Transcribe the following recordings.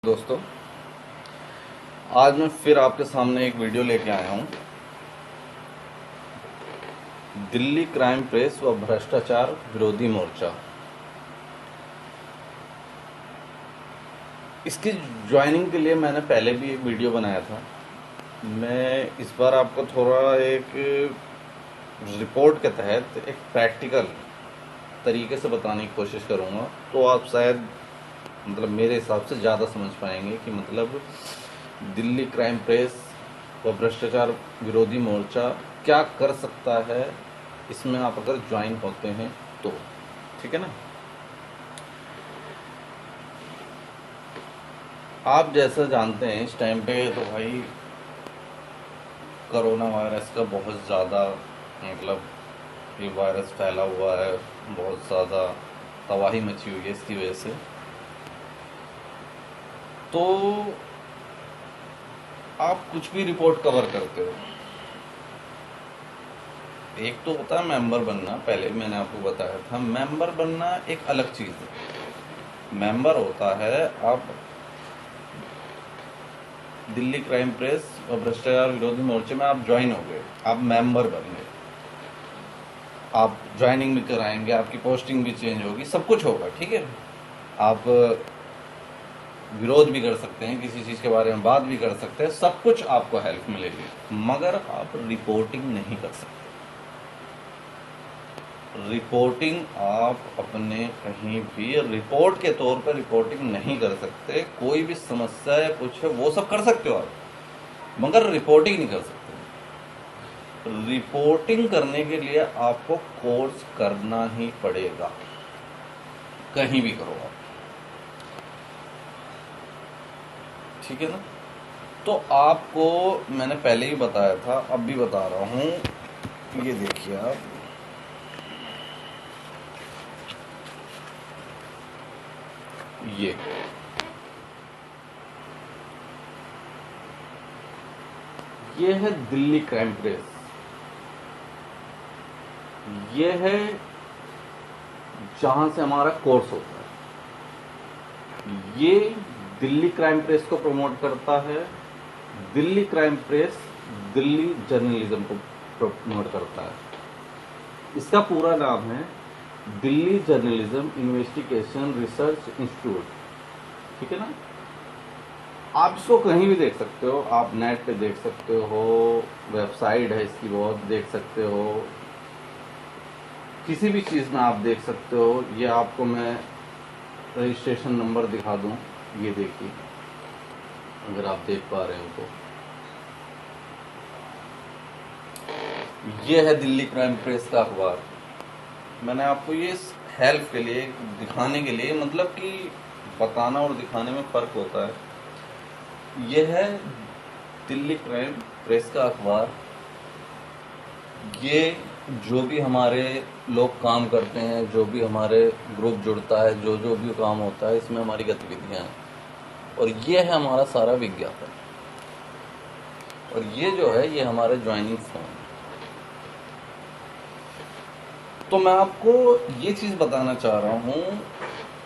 दोस्तों, आज मैं फिर आपके सामने एक वीडियो लेके आया हूं। दिल्ली क्राइम प्रेस व भ्रष्टाचार विरोधी मोर्चा। इसकी ज्वाइनिंग के लिए मैंने पहले भी एक वीडियो बनाया था। मैं इस बार आपको थोड़ा एक रिपोर्ट के तहत एक प्रैक्टिकल तरीके से बताने की कोशिश करूंगा, तो आप शायद मेरे हिसाब से ज़्यादा समझ पाएंगे कि दिल्ली क्राइम प्रेस व भ्रष्टाचार विरोधी मोर्चा क्या कर सकता है इसमें आप अगर ज्वाइन होते हैं तो। ठीक है ना। आप जैसा जानते हैं इस टाइम पे तो भाई कोरोना वायरस का बहुत ज़्यादा ये वायरस फैला हुआ है, बहुत ज़्यादा तबाही मची हुई है इसकी वजह से। तो आप कुछ भी रिपोर्ट कवर करते हो, एक तो होता है मेंबर बनना। पहले मैंने आपको बताया था, मेंबर बनना एक अलग चीज़ है। मेंबर होता है आप दिल्ली क्राइम प्रेस और भ्रष्टाचार विरोधी मोर्चे में आप ज्वाइन हो गए, आप मेंबर बन गए, आप ज्वाइनिंग भी कराएंगे, आपकी पोस्टिंग भी चेंज होगी, सब कुछ होगा। ठीक है। आप विरोध भी कर सकते हैं, किसी चीज़ के बारे में बात भी कर सकते हैं, सब कुछ आपको हेल्प मिलेगी, मगर आप रिपोर्टिंग नहीं कर सकते। रिपोर्टिंग आप अपने कहीं भी रिपोर्ट के तौर पर रिपोर्टिंग नहीं कर सकते। कोई भी समस्या है कुछ है वो सब कर सकते हो आप, मगर रिपोर्टिंग नहीं कर सकते। रिपोर्टिंग करने के लिए आपको कोर्स करना ही पड़ेगा, कहीं भी करो आप। ठीक है ना। तो आपको मैंने पहले ही बताया था, अब भी बता रहा हूं। ये देखिए आप, ये है दिल्ली क्राइम प्रेस। ये है जहां से हमारा कोर्स होता है। ये दिल्ली क्राइम प्रेस को प्रमोट करता है। Delhi crime press Delhi journalism को प्रमोट करता है। इसका पूरा नाम है Delhi journalism investigation research institute. ठीक है ना। आप इसको कहीं भी देख सकते हो, आप नेट पे देख सकते हो, वेबसाइट है इसकी बहुत, देख सकते हो, किसी भी चीज़ में आप देख सकते हो। ये आपको मैं रजिस्ट्रेशन नंबर दिखा दूं, ये देखिए अगर आप देख पा रहे हो तो। ये है दिल्ली क्राइम प्रेस का अखबार। मैंने आपको ये हेल्प के लिए, दिखाने के लिए, कि बताना और दिखाने में फ़र्क होता है। ये है दिल्ली क्राइम प्रेस का अखबार। ये जो भी हमारे लोग काम करते हैं, जो भी हमारे ग्रुप जुड़ता है, जो जो भी काम होता है, इसमें हमारी गतिविधियां हैं। और ये है हमारा सारा विज्ञापन। और ये जो है ये हमारे ज्वाइनिंग फॉर्म। तो मैं आपको ये चीज़ बताना चाह रहा हूँ।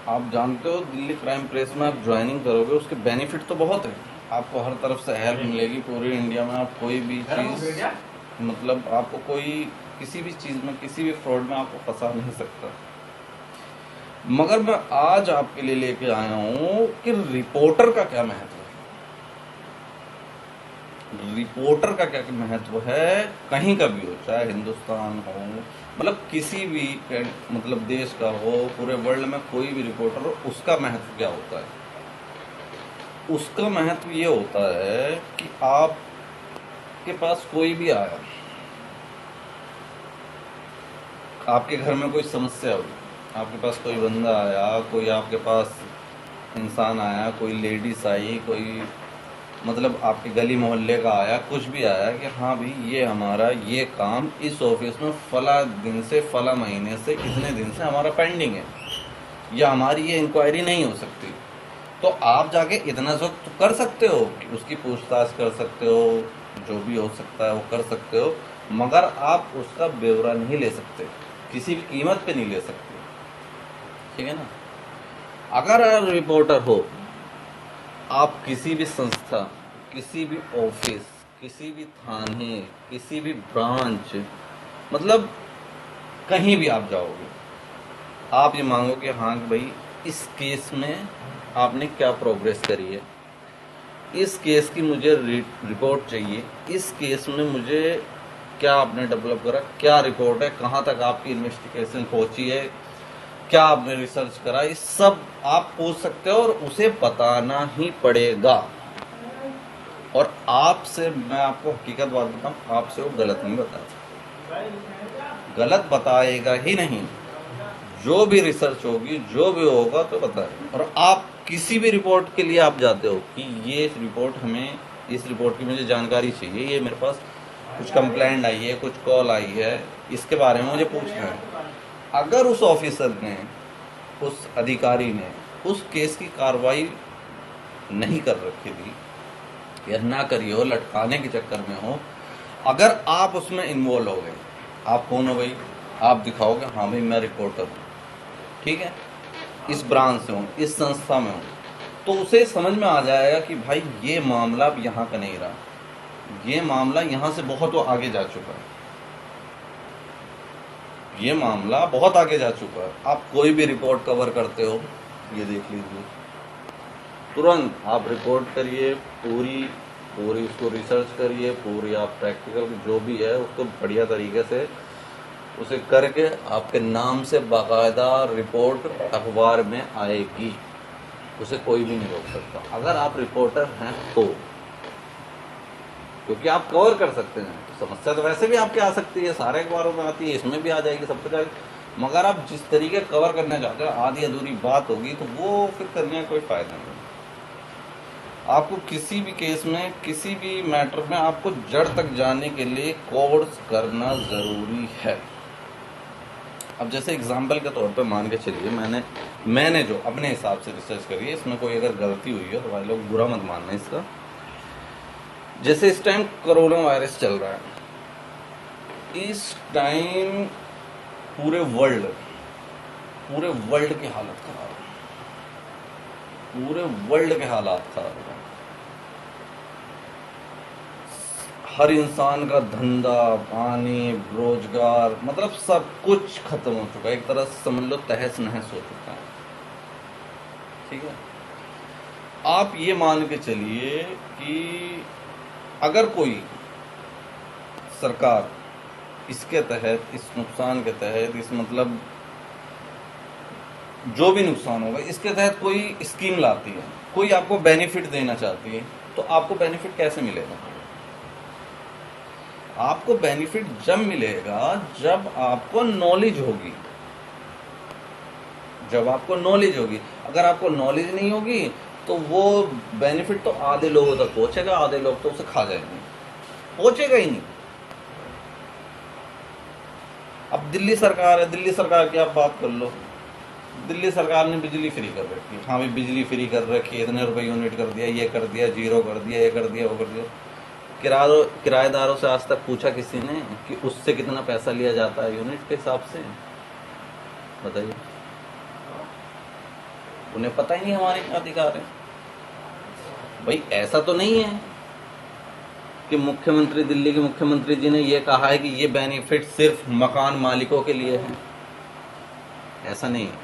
आप जानते हो दिल्ली क्राइम प्रेस में आप ज्वाइनिंग करोगे, उसके बेनिफिट तो बहुत है। आपको हर तरफ से हेल्प मिलेगी। पूरी इंडिया में आप कोई भी चीज़, आपको कोई किसी भी चीज़ में, किसी भी फ्रॉड में आपको फंसा नहीं सकता। मगर मैं आज आपके लिए लेके आया हूं कि रिपोर्टर का क्या महत्व है। रिपोर्टर का क्या महत्व है, कहीं का भी हो, चाहे हिंदुस्तान हो, किसी भी देश का हो, पूरे वर्ल्ड में कोई भी रिपोर्टर हो, उसका महत्व क्या होता है। उसका महत्व ये होता है कि आपके पास कोई भी आया, आपके घर में कोई समस्या हुई, आपके पास कोई बंदा आया, कोई आपके पास इंसान आया, कोई लेडीज आई, कोई आपके गली मोहल्ले का आया, कुछ भी आया कि हाँ भाई ये हमारा ये काम इस ऑफिस में फला दिन से, फला महीने से, इतने दिन से हमारा पेंडिंग है, या हमारी ये इंक्वायरी नहीं हो सकती, तो आप जाके इतना सब तो कर सकते हो कि उसकी पूछताछ कर सकते हो, जो भी हो सकता है वो कर सकते हो, मगर आप उसका ब्यौरा नहीं ले सकते, किसी भी कीमत पे नहीं ले सकते। ठीक है ना। अगर आप रिपोर्टर हो आप किसी भी संस्था, किसी भी ऑफिस, किसी भी थाने, किसी भी ब्रांच, मतलब कहीं भी आप जाओगे, आप ये मांगोगे हाँ कि भाई इस केस में आपने क्या प्रोग्रेस करी है, इस केस की मुझे रिपोर्ट चाहिए, इस केस में मुझे क्या आपने डेवलप करा, क्या रिपोर्ट है, कहाँ तक आपकी इन्वेस्टिगेशन पहुंची है, क्या आपने रिसर्च करा, ये सब आप पूछ सकते हो और उसे बताना ही पड़ेगा। और आपसे मैं आपको हकीकत बात बताऊं, आपसे वो गलत नहीं बताएगा, गलत बताएगा ही नहीं। जो भी रिसर्च होगी, जो भी होगा तो बताएगा। और आप किसी भी रिपोर्ट के लिए आप जाते हो कि ये रिपोर्ट हमें, इस रिपोर्ट की मुझे जानकारी चाहिए, ये मेरे पास कुछ कंप्लेंट आई है, कुछ कॉल आई है, इसके बारे में मुझे पूछना है। अगर उस ऑफिसर ने, उस अधिकारी ने उस केस की कार्रवाई नहीं कर रखी थी या ना करी हो, लटकाने के चक्कर में हो, अगर आप उसमें इन्वॉल्व हो गए, आप कौन हो भाई, आप दिखाओगे हाँ भाई मैं रिपोर्टर हूँ, ठीक है, इस ब्रांच से हूँ, इस संस्था में हूँ, तो उसे समझ में आ जाएगा कि भाई ये मामला अब यहाँ का नहीं रहा, ये मामला यहाँ से बहुत आगे जा चुका है, ये मामला बहुत आगे जा चुका है। आप कोई भी रिपोर्ट कवर करते हो, ये देख लीजिए, तुरंत आप रिपोर्ट करिए, पूरी उसको रिसर्च करिए, पूरी आप प्रैक्टिकल जो भी है उसको बढ़िया तरीके से उसे करके आपके नाम से बाकायदा रिपोर्ट अखबार में आएगी, उसे कोई भी नहीं रोक सकता अगर आप रिपोर्टर हैं तो, क्योंकि आप कवर कर सकते हैं। समस्या तो वैसे भी आपके आ सकती है, सारे अखबारों में आती है, इसमें भी आ जाएगी, सब कुछ आएगी, मगर आप जिस तरीके कवर करना चाहते हो, आधी अधूरी बात होगी तो वो फिर करने का कोई फायदा नहीं। आपको किसी भी केस में, किसी भी मैटर में आपको जड़ तक जाने के लिए कोर्स करना जरूरी है। अब जैसे एग्जाम्पल के तौर पे मान के चलिए, मैंने जो अपने हिसाब से रिसर्च करी है, इसमें कोई अगर गलती हुई है तो भाई लोग बुरा मत मानना इसका। जैसे इस टाइम कोरोना वायरस चल रहा है, इस टाइम पूरे वर्ल्ड की हालत खराब है, पूरे वर्ल्ड के हालात खराब है। हर इंसान का धंधा पानी, रोजगार, मतलब सब कुछ खत्म हो चुका है, एक तरह से समझ लो तहस नहस हो चुका है, ठीक है। आप ये मान के चलिए कि अगर कोई सरकार इसके तहत, इस नुकसान के तहत, इस मतलब जो भी नुकसान होगा इसके तहत कोई स्कीम लाती है, कोई आपको बेनिफिट देना चाहती है, तो आपको बेनिफिट कैसे मिलेगा? आपको बेनिफिट जब मिलेगा जब आपको नॉलेज होगी, जब आपको नॉलेज होगी। अगर आपको नॉलेज नहीं होगी तो वो बेनिफिट तो आधे लोगों तक पहुंचेगा, आधे लोग तो उसे खा जाएंगे, पहुंचेगा ही नहीं। अब दिल्ली सरकार है, दिल्ली सरकार की आप बात कर लो, दिल्ली सरकार ने बिजली फ्री कर रखी है, हाँ भाई बिजली फ्री कर रखी है, इतने रुपए यूनिट कर दिया, ये कर दिया, जीरो कर दिया, ये कर दिया, वो कर दिया। किराएदारों से आज तक पूछा किसी ने कि उससे कितना पैसा लिया जाता है यूनिट के हिसाब से? बताइए, उन्हें पता ही नहीं हमारे क्या अधिकार है। भाई ऐसा तो नहीं है कि मुख्यमंत्री, दिल्ली के मुख्यमंत्री जी ने ये कहा है कि ये बेनिफिट सिर्फ मकान मालिकों के लिए है, ऐसा नहीं है,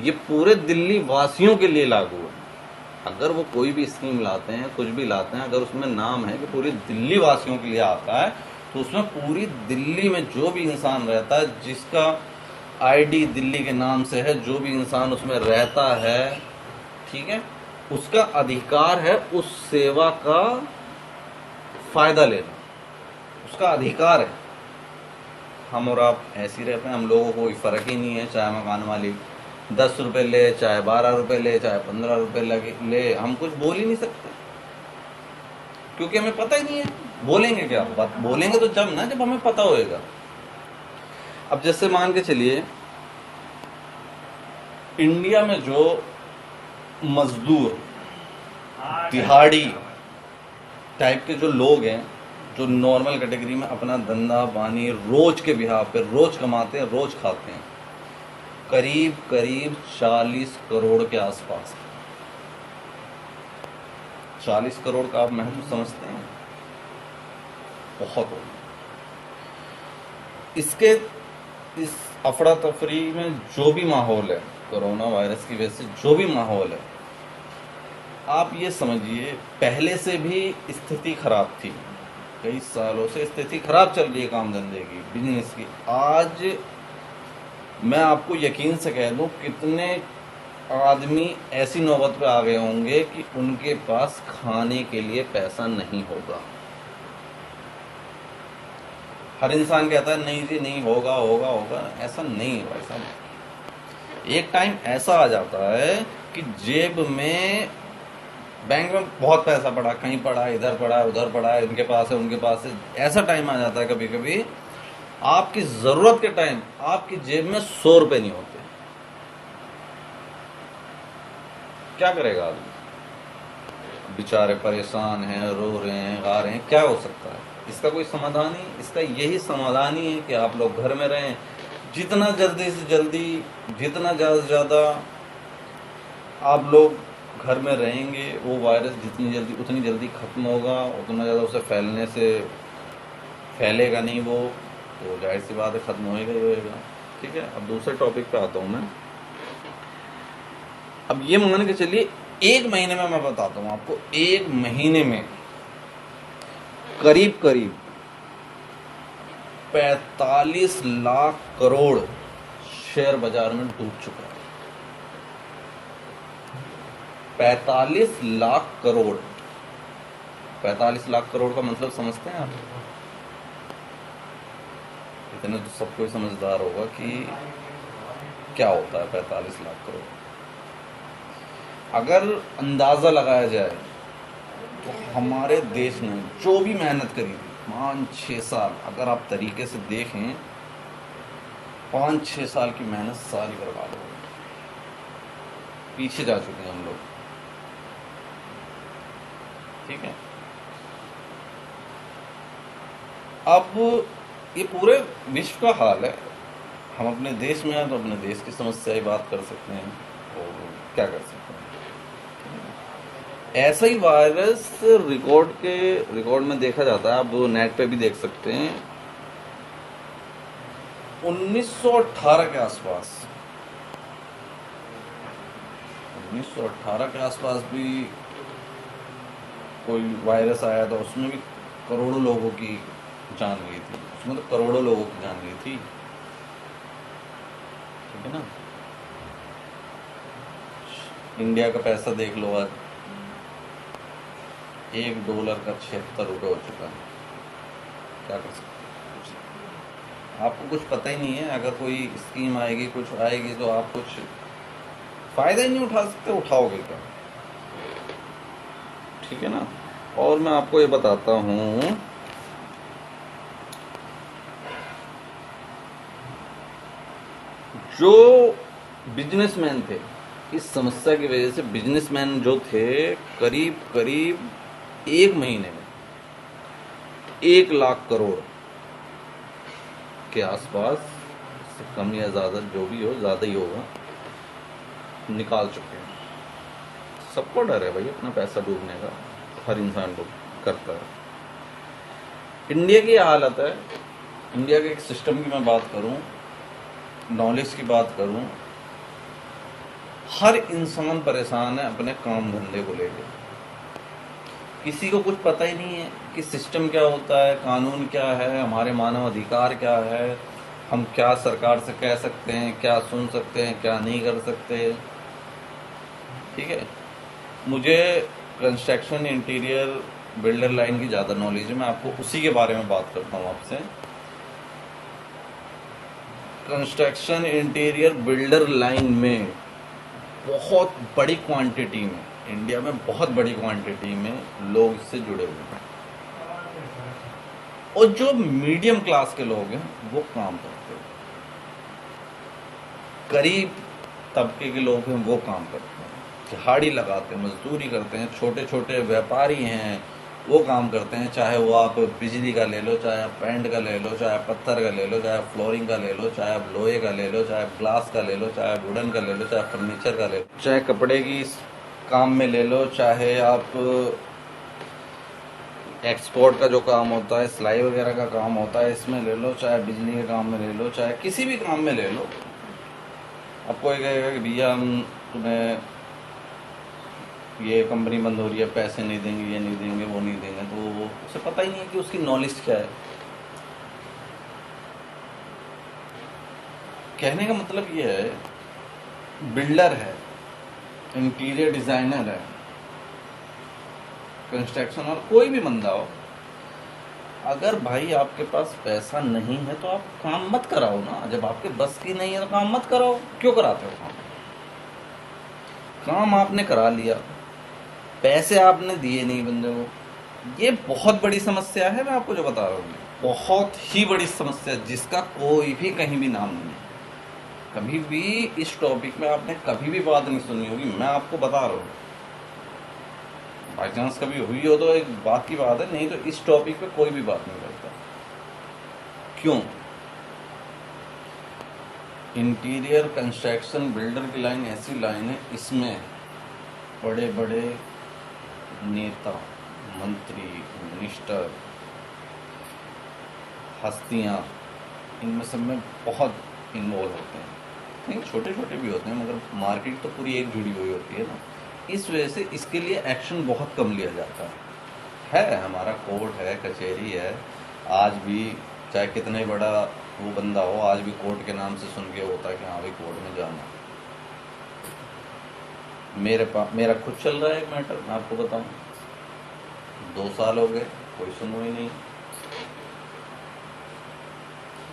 ये पूरे दिल्ली वासियों के लिए लागू है। अगर वो कोई भी स्कीम लाते हैं, कुछ भी लाते हैं, अगर उसमें नाम है कि पूरी दिल्ली वासियों के लिए आता है, तो उसमें पूरी दिल्ली में जो भी इंसान रहता है, जिसका आईडी दिल्ली के नाम से है, जो भी इंसान उसमें रहता है, ठीक है, उसका अधिकार है उस सेवा का फायदा लेना, उसका अधिकार है। हम और आप ऐसे ही रहते हैं, हम लोगों को कोई फर्क ही नहीं है, चाहे मकान मालिक 10 रुपए ले, चाहे 12 रुपए ले, चाहे 15 रुपए ले, हम कुछ बोल ही नहीं सकते, क्योंकि हमें पता ही नहीं है। बोलेंगे क्या? बात बोलेंगे तो जब हमें पता होएगा। अब जैसे मान के चलिए, इंडिया में जो मजदूर, दिहाड़ी टाइप के जो लोग हैं, जो नॉर्मल कैटेगरी में अपना धंधा पानी रोज के बिहार पे रोज कमाते हैं, रोज खाते हैं, करीब 40 करोड़ के आसपास। 40 करोड़ का आप महत्व समझते हैं? बहुत हो। इसके इस अफरा तफरी में जो भी माहौल है, कोरोना वायरस की वजह से जो भी माहौल है, आप ये समझिए पहले से भी स्थिति खराब थी। कई सालों से स्थिति खराब चल रही है काम धंधे की, बिजनेस की। आज मैं आपको यकीन से कह दूं, कितने आदमी ऐसी नौबत पे आ गए होंगे कि उनके पास खाने के लिए पैसा नहीं होगा। हर इंसान कहता है नहीं जी नहीं होगा होगा होगा, ऐसा नहीं है भाई साहब। एक टाइम ऐसा आ जाता है कि जेब में, बैंक में बहुत पैसा पड़ा, कहीं पड़ा, इधर पड़ा, उधर पड़ा, इनके पास है, उनके पास है। ऐसा टाइम आ जाता है कभी कभी आपकी जरूरत के टाइम आपकी जेब में 100 रुपए नहीं होते। क्या करेगा आदमी? बेचारे परेशान हैं, रो रहे हैं, गा रहे हैं, क्या हो सकता है? इसका कोई समाधान ही? इसका यही समाधान ही है कि आप लोग घर में रहें, जितना जल्दी से जल्दी, जितना ज़्यादा से ज़्यादा आप लोग घर में रहेंगे, वो वायरस जितनी जल्दी उतनी जल्दी खत्म होगा, उतना ज़्यादा उसे फैलने से फैलेगा नहीं वो, तो जाहिर सी बात है खत्म होएगा ही होएगा। ठीक है, अब दूसरे टॉपिक पे आता हूँ मैं। अब ये मान के चलिए 1 महीने में, मैं बताता हूँ आपको, 1 महीने में करीब करीब 45 लाख करोड़ शेयर बाजार में डूब चुका है। 45 लाख करोड़। 45 लाख करोड़ का मतलब समझते हैं आप? इतने तो सब कोई समझदार होगा कि क्या होता है 45 लाख करोड़। अगर अंदाजा लगाया जाए तो हमारे देश ने जो भी मेहनत करी थी 5-6 साल, अगर आप तरीके से देखें, 5-6 साल की मेहनत सारी बर्बाद हो गई, पीछे जा चुके हैं हम लोग। ठीक है, अब ये पूरे विश्व का हाल है। हम अपने देश में हैं तो अपने देश की समस्या ही बात कर सकते हैं, और क्या कर सकते हैं। ऐसा ही वायरस रिकॉर्ड में देखा जाता है, आप नेट पे भी देख सकते हैं। 1918 के आसपास, 1918 के आसपास भी कोई वायरस आया था, उसमें भी करोड़ों लोगों की जान गई थी। उसमें तो करोड़ों लोगों की जान गई थी। ठीक है ना? इंडिया का पैसा देख लो, आज $1 का 76 रुपये हो चुका है। क्या कर सकते हैं? आपको कुछ पता ही नहीं है। अगर कोई स्कीम आएगी, कुछ आएगी, तो आप कुछ फायदा ही नहीं उठा सकते। उठाओगे क्या? ठीक है ना? और मैं आपको ये बताता हूँ, जो बिजनेसमैन थे, इस समस्या की वजह से बिजनेसमैन जो थे, करीब करीब 1 महीने में 1 लाख करोड़ के आसपास, इससे कम या ज़्यादा, जो भी हो, ज़्यादा ही होगा, निकाल चुके हैं। सबको डर है भाई अपना पैसा डूबने का, हर इंसान को करता है। इंडिया की हालत है, इंडिया के एक सिस्टम की मैं बात करूं, नॉलेज की बात करूं, हर इंसान परेशान है अपने काम धंधे को लेकर। किसी को कुछ पता ही नहीं है कि सिस्टम क्या होता है, कानून क्या है, हमारे मानव अधिकार क्या है, हम क्या सरकार से कह सकते हैं, क्या सुन सकते हैं, क्या नहीं कर सकते। ठीक है, मुझे कंस्ट्रक्शन, इंटीरियर, बिल्डर लाइन की ज़्यादा नॉलेज है, मैं आपको उसी के बारे में बात करता हूँ आपसे। कंस्ट्रक्शन, इंटीरियर, बिल्डर लाइन में बहुत बड़ी क्वांटिटी में, इंडिया में बहुत बड़ी क्वांटिटी में लोग इससे जुड़े हुए हैं, और जो मीडियम क्लास के लोग हैं वो काम करते हैं, गरीब तबके के लोग हैं वो काम करते हैं, दिहाड़ी लगाते हैं, मजदूरी करते हैं, छोटे छोटे व्यापारी हैं वो काम करते हैं। चाहे वो आप बिजली का ले लो, चाहे आप पेंट का ले लो, चाहे आप पत्थर का ले लो, चाहे आप फ्लोरिंग का ले लो, चाहे आप लोहे का ले लो, चाहे आप ग्लास का ले लो, चाहे आप वुडन का ले लो, चाहे फर्नीचर का ले लो, चाहे कपड़े की काम में ले लो, चाहे आप एक्सपोर्ट का जो काम होता है, सिलाई वगैरह का काम होता है, इसमें ले लो, चाहे बिजली के काम में ले लो, चाहे किसी भी काम में ले लो। अब कोई कहेगा कि भैया हम तुम्हें ये कंपनी बंद हो रही है, पैसे नहीं देंगे, ये नहीं देंगे, वो नहीं देंगे, तो वो उसे पता ही नहीं है कि उसकी नॉलेज क्या है। कहने का मतलब ये है, बिल्डर है, इंटीरियर डिजाइनर है, कंस्ट्रक्शन और कोई भी बंदा हो, अगर भाई आपके पास पैसा नहीं है तो आप काम मत कराओ ना। जब आपके बस की नहीं है तो काम मत कराओ। क्यों कराते हो काम? काम आपने करा लिया, पैसे आपने दिए नहीं बंदे को। ये बहुत बड़ी समस्या है, मैं आपको जो बता रहा हूँ, बहुत ही बड़ी समस्या, जिसका कोई भी कहीं भी नाम नहीं है। कभी भी इस टॉपिक में आपने कभी भी बात नहीं सुनी होगी, मैं आपको बता रहा हूँ। बाई चांस कभी हुई हो तो एक बात की बात है, नहीं तो इस टॉपिक पे कोई भी बात नहीं करता। क्यों? इंटीरियर कंस्ट्रक्शन बिल्डर की लाइन ऐसी लाइन है, इसमें बड़े बड़े नेता, मंत्री, मिनिस्टर, हस्तियां, इनमें सब में बहुत इन्वॉल्व होते हैं। नहीं, छोटे छोटे भी होते हैं, मगर मार्केट तो पूरी एक जुड़ी हुई होती है ना। इस वजह से इसके लिए एक्शन बहुत कम लिया जाता है। हमारा कोर्ट है, कचहरी है, आज भी चाहे कितने बड़ा वो बंदा हो, आज भी कोर्ट के नाम से सुन के होता है कि हाँ भाई कोर्ट में जाना। मेरा खुद चल रहा है एक मैटर, मैं आपको बताऊं, 2 साल हो गए, कोई सुनवाई नहीं।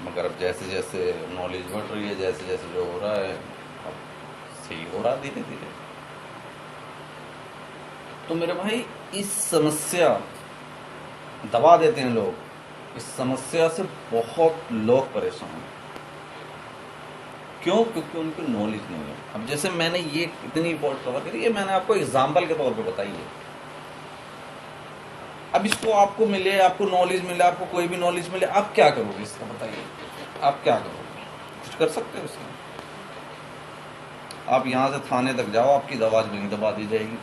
मगर अब जैसे जैसे नॉलेज बढ़ रही है, जैसे जैसे जो हो रहा है, अब सही हो रहा धीरे धीरे। तो मेरे भाई, इस समस्या दबा देते हैं लोग, इस समस्या से बहुत लोग परेशान हैं। क्यों? क्योंकि उनको नॉलेज नहीं है। अब जैसे मैंने ये इतनी रिपोर्ट कवर करी है, मैंने आपको एग्जाम्पल के तौर पे बताई है। अब इसको आपको मिले, आपको नॉलेज मिले, आपको कोई भी नॉलेज मिले, आप क्या करोगे इसका? बताइए, आप क्या करोगे? कुछ कर सकते हो इसका? आप यहां से थाने तक जाओ, आपकी आवाज नहीं दबा दी जाएगी,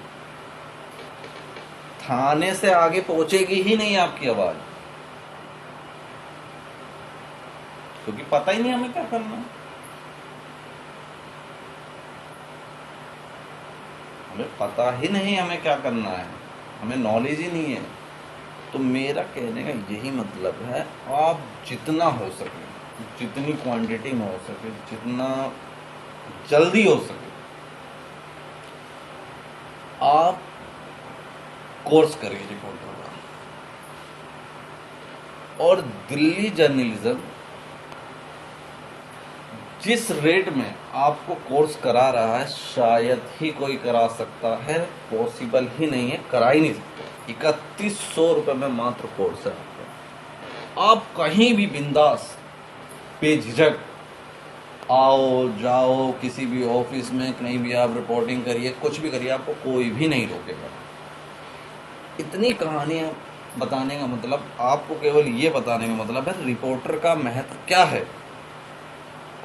थाने से आगे पहुंचेगी ही नहीं आपकी आवाज, क्योंकि पता ही नहीं हमें क्या करना है। हमें पता ही नहीं हमें क्या करना है, हमें नॉलेज ही नहीं है। तो मेरा कहने का यही मतलब है, आप जितना हो सके, जितनी क्वांटिटी में हो सके, जितना जल्दी हो सके, आप कोर्स करिए रिपोर्टर का। और दिल्ली जर्नलिज्म जिस रेट में आपको कोर्स करा रहा है, शायद ही कोई करा सकता है, पॉसिबल ही नहीं है, करा ही नहीं सकते। 3100 रुपये में मात्र कोर्स है आपका। आप कहीं भी बिंदास बेझिझक आओ जाओ, किसी भी ऑफिस में कहीं भी आप रिपोर्टिंग करिए, कुछ भी करिए, आपको कोई भी नहीं रोकेगा। इतनी कहानियां बताने का मतलब, आपको केवल ये बताने का मतलब है रिपोर्टर का महत्व क्या है।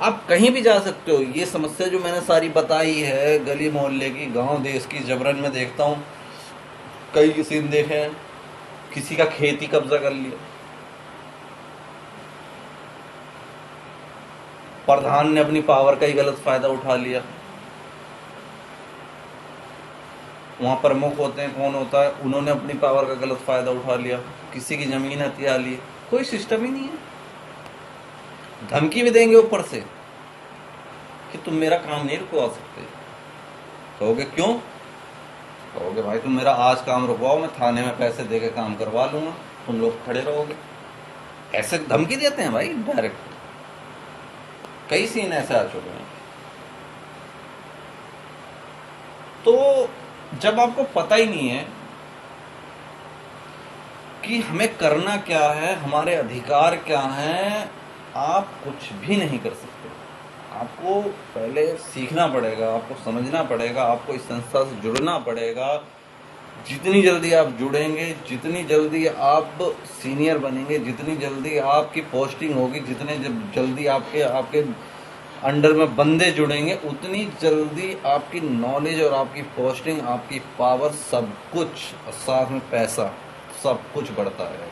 आप कहीं भी जा सकते हो। ये समस्या जो मैंने सारी बताई है, गली मोहल्ले की, गांव देश की, जबरन में देखता हूँ कई सीन देखे हैं, किसी का खेत ही कब्जा कर लिया, प्रधान ने अपनी पावर का ही गलत फायदा उठा लिया। वहां प्रमुख होते हैं, कौन होता है, उन्होंने अपनी पावर का गलत फायदा उठा लिया, किसी की जमीन हथिया ली। कोई सिस्टम ही नहीं है। धमकी भी देंगे ऊपर से कि तुम मेरा काम नहीं रुकवा सकते। कहोगे क्यों? कहोगे भाई तुम मेरा आज काम रुकवाओ, मैं थाने में पैसे दे के काम करवा लूंगा, तुम लोग खड़े रहोगे। ऐसे धमकी देते हैं भाई डायरेक्ट। कई सीन ऐसे आ चुके हैं। तो जब आपको पता ही नहीं है कि हमें करना क्या है, हमारे अधिकार क्या हैं, आप कुछ भी नहीं कर सकते। आपको पहले सीखना पड़ेगा, आपको समझना पड़ेगा, आपको इस संस्था से जुड़ना पड़ेगा। जितनी जल्दी आप जुड़ेंगे, जितनी जल्दी आप सीनियर बनेंगे, जितनी जल्दी आपकी पोस्टिंग होगी, जितने जल्दी आपके अंडर में बंदे जुड़ेंगे, उतनी जल्दी आपकी नॉलेज और आपकी पोस्टिंग, आपकी पावर, सब कुछ, और साथ में पैसा, सब कुछ बढ़ता रहेगा।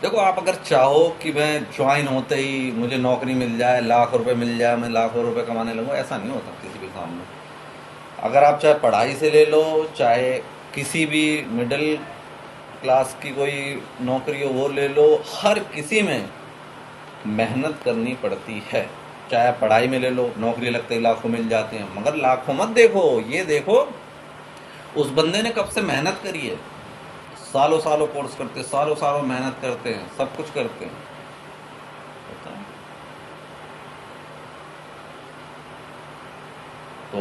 देखो, आप अगर चाहो कि मैं ज्वाइन होते ही मुझे नौकरी मिल जाए, लाख रुपए मिल जाए, मैं लाखों रुपए कमाने लगूँ, ऐसा नहीं होता किसी के सामने। अगर आप चाहे पढ़ाई से ले लो, चाहे किसी भी मिडिल क्लास की कोई नौकरी हो वो ले लो, हर किसी में मेहनत करनी पड़ती है। चाहे आप पढ़ाई में ले लो, नौकरी लगते ही लाखों मिल जाते हैं, मगर लाखों मत देखो, ये देखो उस बंदे ने कब से मेहनत करी है। सालों सालों कोर्स करते हैं, सालों सालों मेहनत करते हैं, सब कुछ करते हैं, पता है? तो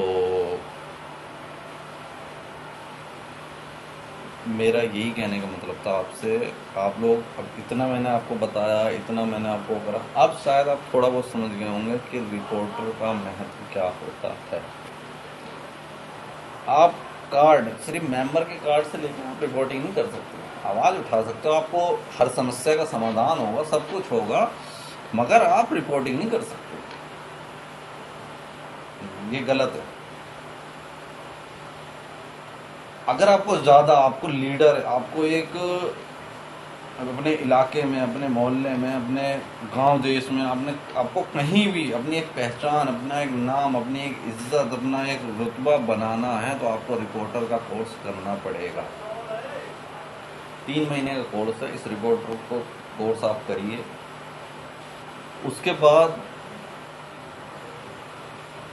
मेरा यही कहने का मतलब था आपसे। आप लोग, अब इतना मैंने आपको बताया, इतना मैंने आपको करा, अब शायद आप थोड़ा बहुत समझ गए होंगे कि रिपोर्टर का महत्व क्या होता है। आप कार्ड, सिर्फ मेंबर के कार्ड से लेकर आप रिपोर्टिंग नहीं कर सकते, आवाज़ उठा सकते हो, आपको हर समस्या का समाधान होगा, सब कुछ होगा, मगर आप रिपोर्टिंग नहीं कर सकते। ये गलत है। अगर आपको ज़्यादा, आपको लीडर, आपको एक अपने इलाके में, अपने मोहल्ले में, अपने गांव देश में, आपको कहीं भी अपनी एक पहचान, अपना एक नाम, अपनी एक इज्जत, अपना एक रुतबा बनाना है, तो आपको रिपोर्टर का कोर्स करना पड़ेगा। 3 महीने का कोर्स है, इस रिपोर्टर को कोर्स आप करिए। उसके बाद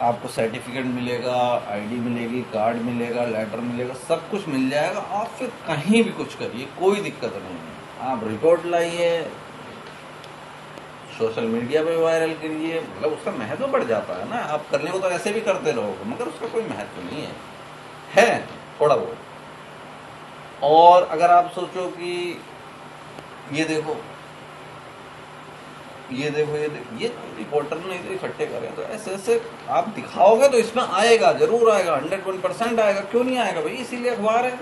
आपको सर्टिफिकेट मिलेगा, आईडी मिलेगी, कार्ड मिलेगा, लेटर मिलेगा, सब कुछ मिल जाएगा। आप फिर कहीं भी कुछ करिए, कोई दिक्कत नहीं है। आप रिपोर्ट लाइए, सोशल मीडिया पे वायरल करिए, मतलब उसका महत्व बढ़ जाता है ना। आप करने को तो ऐसे भी करते रहोगे, मगर उसका कोई महत्व नहीं है थोड़ा बहुत। और अगर आप सोचो कि ये देखो, ये रिपोर्टर ने तो इकट्ठे करे, तो ऐसे ऐसे आप दिखाओगे तो इसमें आएगा, जरूर आएगा, 101% आएगा। क्यों नहीं आएगा भाई? इसीलिए अखबार है।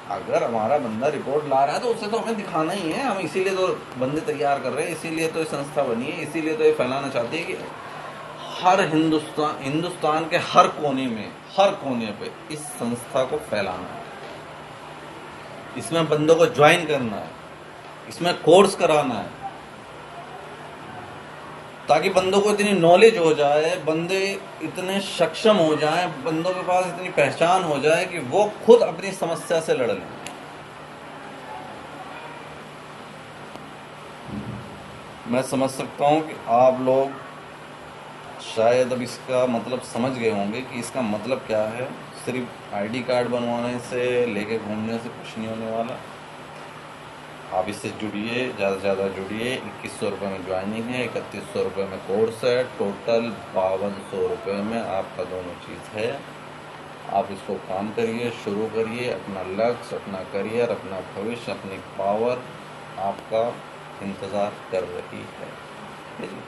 अगर हमारा बंदा रिपोर्ट ला रहा है तो उसे तो हमें दिखाना ही है, हम इसीलिए तो बंदे तैयार कर रहे हैं, इसीलिए तो ये संस्था बनी है, इसीलिए तो ये फैलाना चाहती है कि हर हिंदुस्तान के हर कोने में, हर कोने पे इस संस्था को फैलाना है। इसमें बंदों को ज्वाइन करना है, इसमें कोर्स कराना है, ताकि बंदों को इतनी नॉलेज हो जाए, बंदे इतने सक्षम हो जाएं, बंदों के पास इतनी पहचान हो जाए कि वो खुद अपनी समस्या से लड़ लें। मैं समझ सकता हूं कि आप लोग शायद अब इसका मतलब समझ गए होंगे कि इसका मतलब क्या है। सिर्फ आईडी कार्ड बनवाने से, लेके घूमने से कुछ नहीं होने वाला। आप इससे जुड़िए, ज़्यादा से ज़्यादा जुड़िए। 2100 रुपये में ज्वाइनिंग है, 3100 रुपये में कोर्स है, टोटल 5200 रुपये में आपका दोनों चीज़ है। आप इसको काम करिए, शुरू करिए। अपना लक्ष्य, अपना करियर, अपना भविष्य, अपनी पावर आपका इंतज़ार कर रही है। ठीक है?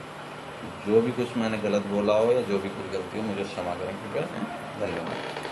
जो भी कुछ मैंने गलत बोला हो या जो भी कुछ गलती हो, मुझे क्षमा करें। कृपया। धन्यवाद।